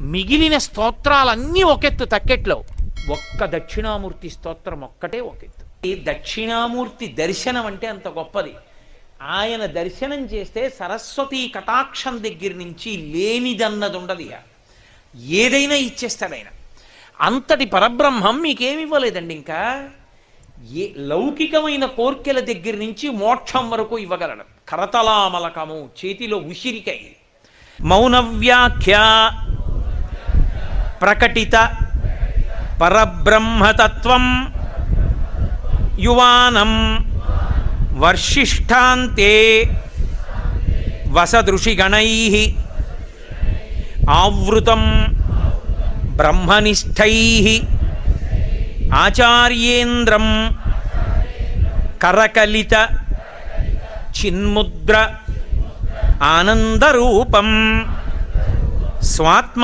మిగిలిన స్తోత్రాలన్నీ ఒకెత్తు తక్కెట్లో, ఒక్క దక్షిణామూర్తి స్తోత్రం ఒక్కటే ఒకెత్తు. ఈ దక్షిణామూర్తి దర్శనం అంటే అంత గొప్పది. ఆయన దర్శనం చేస్తే సరస్వతీ కటాక్షం దగ్గర నుంచి లేనిదన్నది ఉండదు. ఏదైనా ఇచ్చేస్తాడు ఆయన. అంతటి పరబ్రహ్మం మీకేమివ్వలేదండి. ఇంకా లౌకికమైన కోర్కెల దగ్గర నుంచి మోక్షం వరకు ఇవ్వగలడు. కరతలామలకము, చేతిలో ఉసిరికై, మౌనవ్యాఖ్య ప్రకటిత పరబ్రహ్మతత్వం యువానం వర్షిష్ఠాంతే వసదృషిగణైః ఆవృతం బ్రహ్మనిష్టైః ఆచార్యేంద్రం కరకలిత చిన్ముద్ర ఆనందరూపం స్వాత్మ